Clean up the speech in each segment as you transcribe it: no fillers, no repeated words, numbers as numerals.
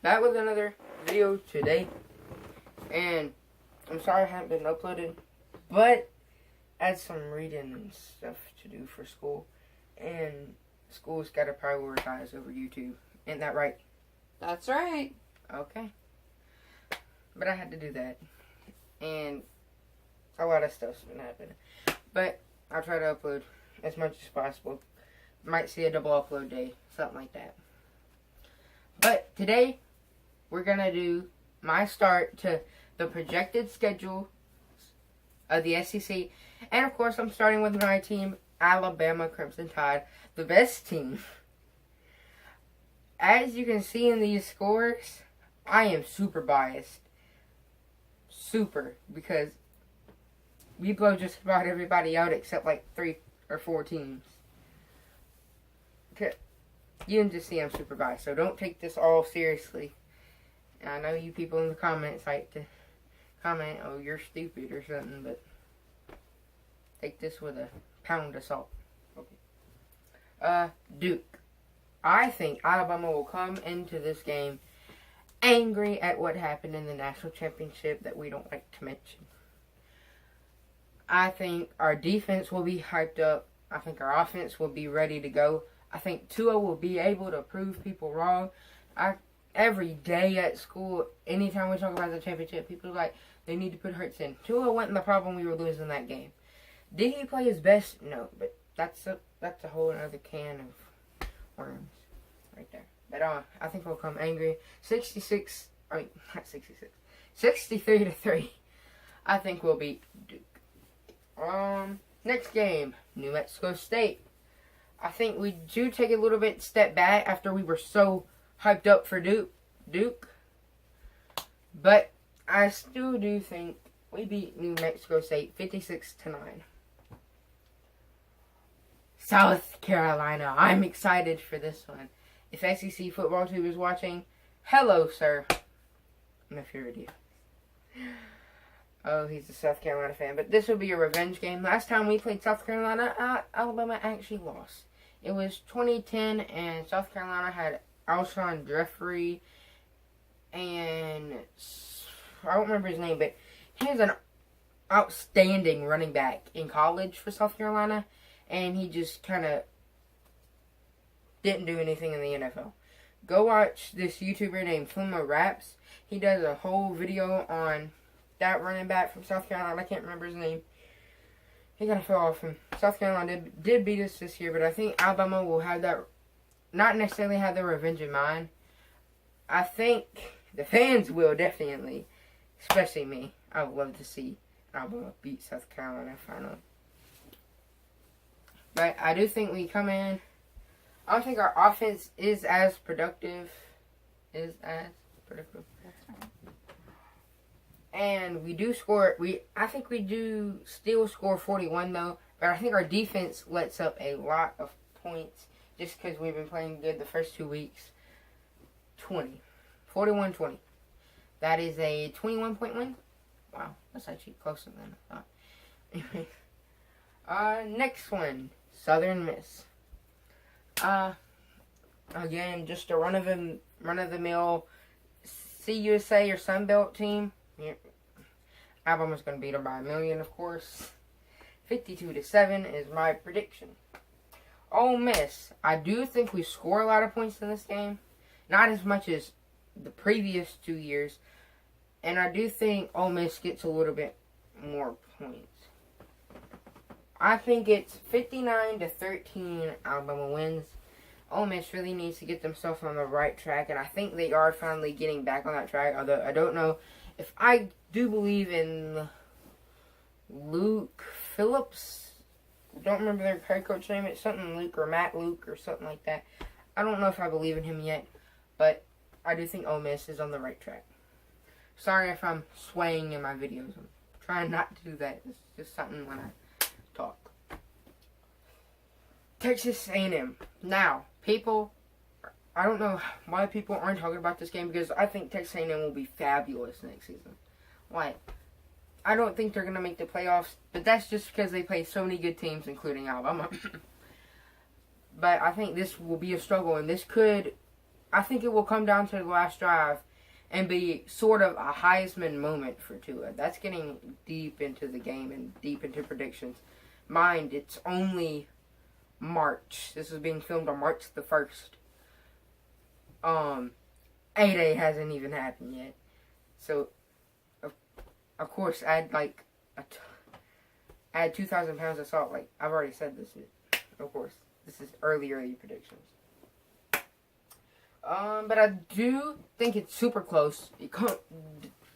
back with another video today, and I'm sorry I haven't been uploaded, but I had some reading and stuff to do for school, and school's got to prioritize over YouTube. Ain't that right? That's right. Okay. But I had to do that, and a lot of stuff's been happening, but I'll try to upload as much as possible. Might see a double upload day, something like that. But today, we're going to do my start to the projected schedule of the SEC. And of course, I'm starting with my team, Alabama Crimson Tide, the best team. As you can see in these scores, I am super biased. Super. Because we blow just about everybody out except like 3 or 4 teams. Okay. You can just see I'm super biased, so don't take this all seriously. I know you people in the comments like to comment, oh, you're stupid or something, but take this with a pound of salt. Okay. Duke. I think Alabama will come into this game angry at what happened in the national championship that we don't like to mention. I think our defense will be hyped up. I think our offense will be ready to go. I think Tua will be able to prove people wrong. Every day at school, anytime we talk about the championship, people are like, they need to put Hurts in. Tua wasn't the problem we were losing that game. Did he play his best? No, but that's a whole other can of worms right there. But I think we'll come angry. 63-3. I think we'll beat Duke. Next game, New Mexico State. I think we do take a little bit step back after we were so hyped up for Duke. But I still do think we beat New Mexico State 56-9. South Carolina. I'm excited for this one. If SEC Football Tube is watching, hello, sir. I'm afraid of you. Oh, he's a South Carolina fan. But this will be a revenge game. Last time we played South Carolina, Alabama actually lost. It was 2010, and South Carolina had Alshon Jeffrey, and I don't remember his name, but he was an outstanding running back in college for South Carolina, and he just kind of didn't do anything in the NFL. Go watch this YouTuber named Fluma Raps. He does a whole video on that running back from South Carolina. I can't remember his name. He kind of fell off him. South Carolina did beat us this year, but I think Alabama will have that, not necessarily have their revenge in mind. I think the fans will definitely, especially me. I would love to see Alabama beat South Carolina finally. But I do think we come in. I don't think our offense is as productive. And we do score. I think we do still score 41 though. But I think our defense lets up a lot of points just because we've been playing good the first 2 weeks. 41-20. That is a 21-point win. Wow, that's actually closer than I thought. Next one, Southern Miss. Again, just a run of the mill CUSA or Sunbelt team. Alabama's going to beat them by 1 million, of course. 52-7 is my prediction. Ole Miss. I do think we score a lot of points in this game. Not as much as the previous 2 years. And I do think Ole Miss gets a little bit more points. I think it's 59-13 Alabama wins. Ole Miss really needs to get themselves on the right track, and I think they are finally getting back on that track, although I don't know if I do believe in Luke Phillips. Don't remember their head coach name. It's something Luke or Matt Luke or something like that. I don't know if I believe in him yet, but I do think Ole Miss is on the right track. Sorry if I'm swaying in my videos. I'm trying not to do that. It's just something when I talk. Texas A&M. Now, people, I don't know why people aren't talking about this game because I think Texas A&M will be fabulous next season. Like, I don't think they're going to make the playoffs, but that's just because they play so many good teams, including Alabama. But I think this will be a struggle, and this could I think it will come down to the last drive and be sort of a Heisman moment for Tua. That's getting deep into the game and deep into predictions. Mind, it's only March. This is being filmed on March the 1st. A-Day hasn't even happened yet. So, of course, add 2,000 pounds of salt. Like, I've already said this. Of course, this is early predictions. But I do think it's super close.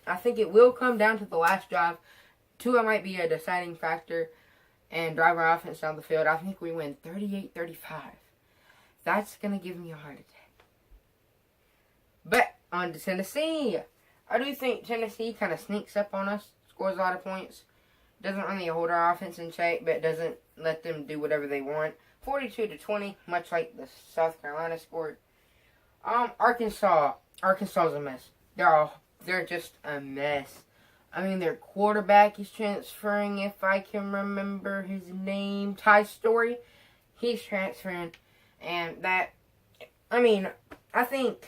I think it will come down to the last drive. Tua might be a deciding factor and drive our offense down the field. I think we win 38-35. That's going to give me a heart attack. But on to Tennessee. I do think Tennessee kind of sneaks up on us, scores a lot of points. Doesn't really hold our offense in check, but doesn't let them do whatever they want. 42-20, much like the South Carolina scored. Arkansas is a mess. They're just a mess. I mean, their quarterback is transferring, if I can remember his name, Ty Story. He's transferring, and I think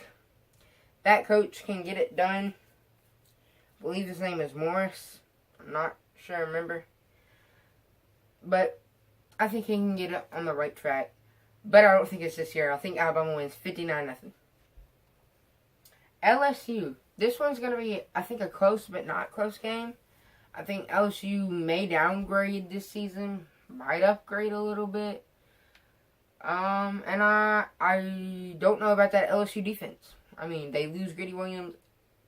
that coach can get it done. I believe his name is Morris. I'm not sure I remember. But I think he can get it on the right track. But I don't think it's this year. I think Alabama wins 59-0. LSU. This one's going to be, I think, a close but not close game. I think LSU may downgrade this season. Might upgrade a little bit. And I don't know about that LSU defense. I mean, they lose Grady Williams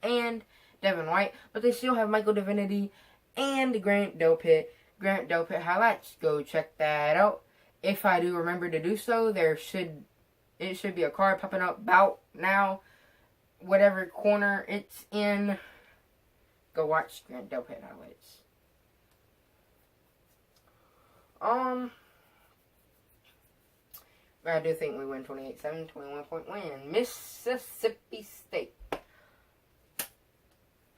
and Devin White, but they still have Michael Divinity and Grant Delpit. Grant Delpit highlights. Go check that out. If I do remember to do so, it should be a card popping up about now. Whatever corner it's in, go watch Grant Delpit highlights. I do think we win 28-7, 21-point win. Mississippi State.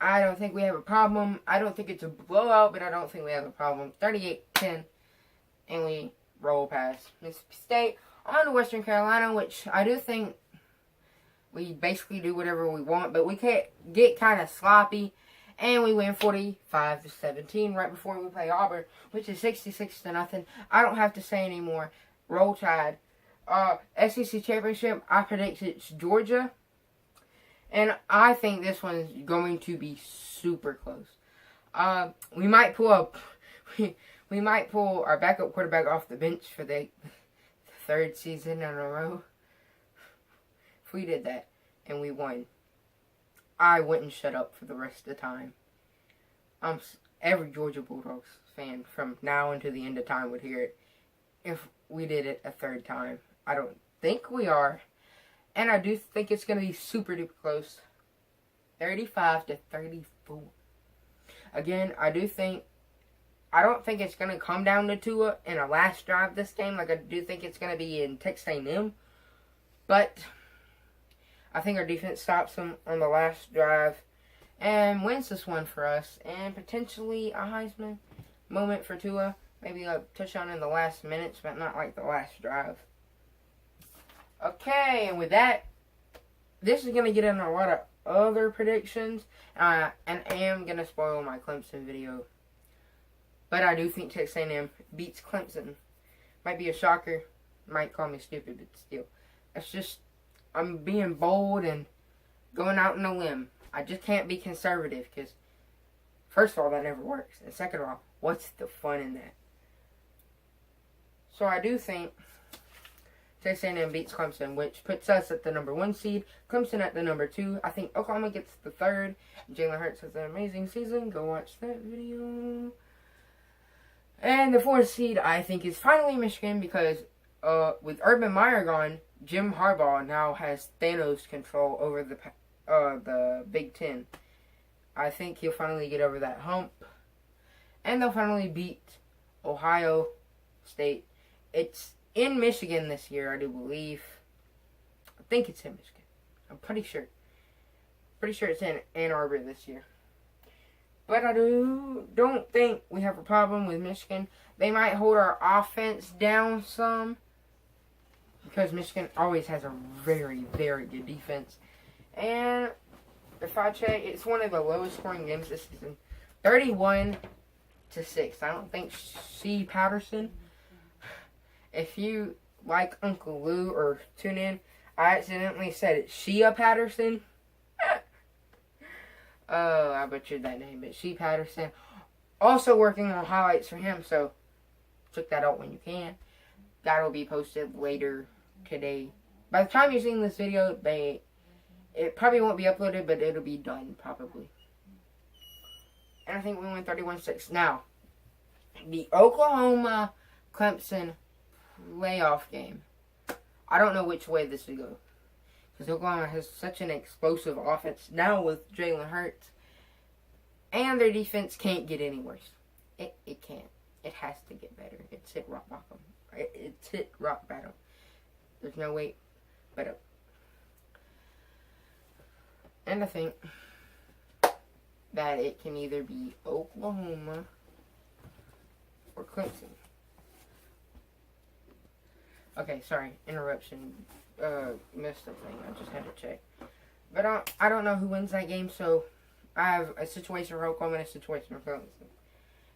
I don't think we have a problem. I don't think it's a blowout, but I don't think we have a problem. 38-10, and we roll past Mississippi State. On to Western Carolina, which I do think we basically do whatever we want, but we can't get kind of sloppy, and we win 45-17 right before we play Auburn, which is 66-0. I don't have to say anymore. Roll Tide. SEC Championship, I predict it's Georgia, and I think this one's going to be super close. We might pull our backup quarterback off the bench for the third season in a row. If we did that and we won, I wouldn't shut up for the rest of the time. Every Georgia Bulldogs fan from now until the end of time would hear it if we did it a third time. I don't think we are. And I do think it's going to be super duper close. 35-34. Again, I don't think it's going to come down to Tua in a last drive this game. Like I do think it's going to be in Texas A&M. But I think our defense stops them on the last drive and wins this one for us. And potentially a Heisman moment for Tua. Maybe a touchdown in the last minutes, but not like the last drive. Okay, and with that, this is going to get into a lot of other predictions. And I am going to spoil my Clemson video. But I do think Texas A&M beats Clemson. Might be a shocker. Might call me stupid, but still. It's just, I'm being bold and going out on a limb. I just can't be conservative because, first of all, that never works. And second of all, what's the fun in that? So I do think Texas A&M beats Clemson, which puts us at the number 1 seed. Clemson at the number 2. I think Oklahoma gets the 3rd. Jalen Hurts has an amazing season. Go watch that video. And the 4th seed, I think, is finally Michigan because with Urban Meyer gone, Jim Harbaugh now has Thanos control over the Big Ten. I think he'll finally get over that hump. And they'll finally beat Ohio State. It's in Michigan this year, I do believe. I think it's in Michigan. I'm pretty sure. Pretty sure it's in Ann Arbor this year. But I don't think we have a problem with Michigan. They might hold our offense down some. because Michigan always has a very, very good defense. And if I check, it's one of the lowest scoring games this season. 31-6. I don't think C. Patterson. If you like Uncle Lou or tune in, I accidentally said it. Shea Patterson. Oh, I butchered that name, but Shea Patterson. Also working on highlights for him, so check that out when you can. That'll be posted later today. By the time you're seeing this video, it probably won't be uploaded, but it'll be done, probably. And I think we win 31-6. Now, the Oklahoma-Clemson playoff game. I don't know which way this will go. Because Oklahoma has such an explosive offense now with Jalen Hurts. And their defense can't get any worse. It can't. It has to get better. It's hit rock bottom. It's hit rock bottom. There's no way but up. And I think that it can either be Oklahoma or Clemson. Okay, sorry, interruption. Missed the thing. I just had to check. But I don't know who wins that game, so I have a situation for Oklahoma and a situation for Clemson.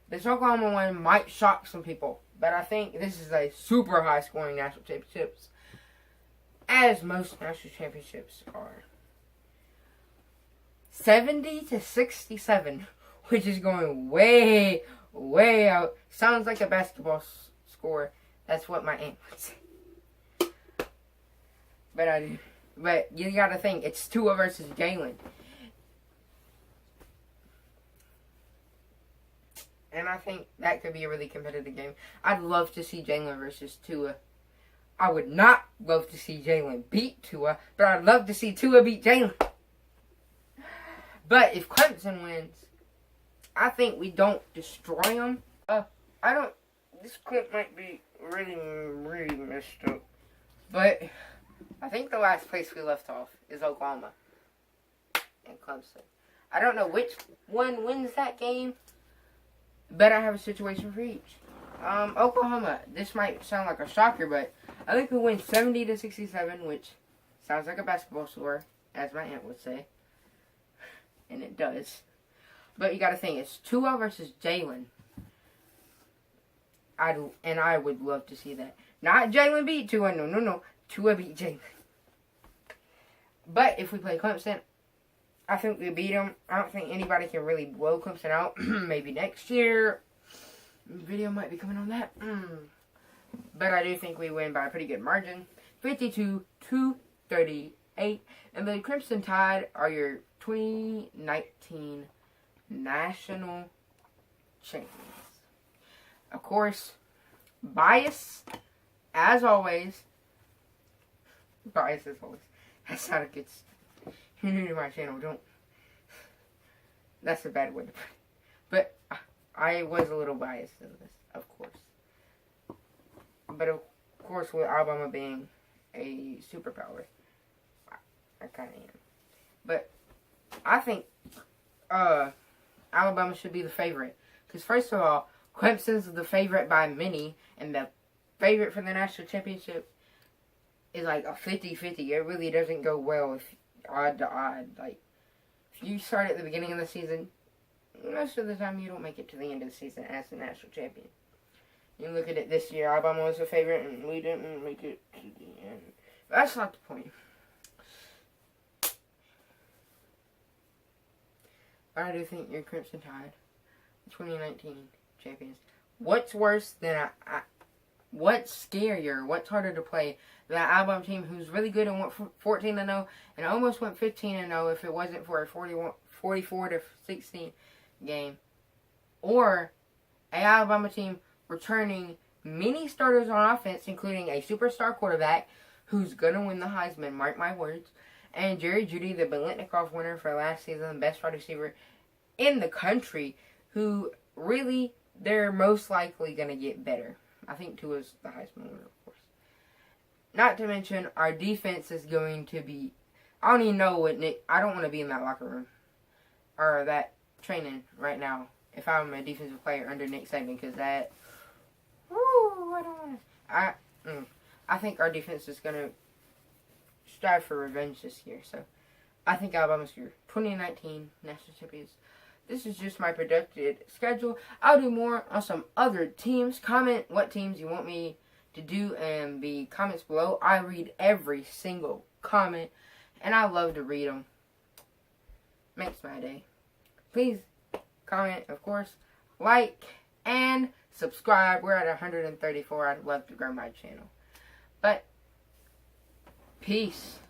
This Oklahoma one might shock some people, but I think this is a super high scoring national championships, as most national championships are. 70-67, which is going way, way out. Sounds like a basketball score. That's what my aunt would say. But you gotta think, it's Tua versus Jalen. And I think that could be a really competitive game. I'd love to see Jalen versus Tua. I would not love to see Jalen beat Tua, but I'd love to see Tua beat Jalen. But if Clemson wins, I think we don't destroy them. This clip might be really, really messed up. But I think the last place we left off is Oklahoma and Clemson. I don't know which one wins that game, but I have a situation for each. Oklahoma, this might sound like a shocker, but I think we win 70-67, which sounds like a basketball score, as my aunt would say. And it does. But you gotta think, it's Tua versus Jalen. I would love to see that. Not Jalen beat Tua, no. Tua beat Jalen. But if we play Clemson, I think we beat them. I don't think anybody can really blow Clemson out. Maybe next year. Video might be coming on that. But I do think we win by a pretty good margin. 52-38. And the Crimson Tide are your 2019 national champions. Of course, bias, as always. Bias as always. That's not a good... If you're new to my channel, don't... That's a bad way to put it. But I was a little biased in this, of course. But of course, with Alabama being a superpower, I kind of am. But I think Alabama should be the favorite. Because first of all, Clemson's the favorite by many, and the favorite for the national championship is like a 50-50. It really doesn't go well if odd to odd. Like, if you start at the beginning of the season, most of the time you don't make it to the end of the season as the national champion. You look at it this year, Alabama was the favorite, and we didn't make it to the end. But that's not the point. But I do think you're Crimson Tide, 2019 champions. What's worse than what's scarier? What's harder to play? The Alabama team who's really good and went 14-0 and almost went 15-0 if it wasn't for a 44-16 game, or a Alabama team returning many starters on offense, including a superstar quarterback who's gonna win the Heisman. Mark my words. And Jerry Jeudy, the Biletnikoff winner for last season, best wide receiver in the country, who really, they're most likely going to get better. I think Tua's the Heisman winner, of course. Not to mention, our defense is going to be, I don't even know what Nick, I don't want to be in that locker room, or that training right now, if I'm a defensive player under Nick Saban, because that, woo, I don't want to, I I think our defense is going to strive for revenge this year. So I think Alabama's your 2019 national champions. This is just my predicted schedule. I'll do more on some other teams. Comment what teams you want me to do in the comments below. I read every single comment, and I love to read them. Makes my day. Please comment, of course, like, and subscribe. We're at 134. I'd love to grow my channel. But, peace.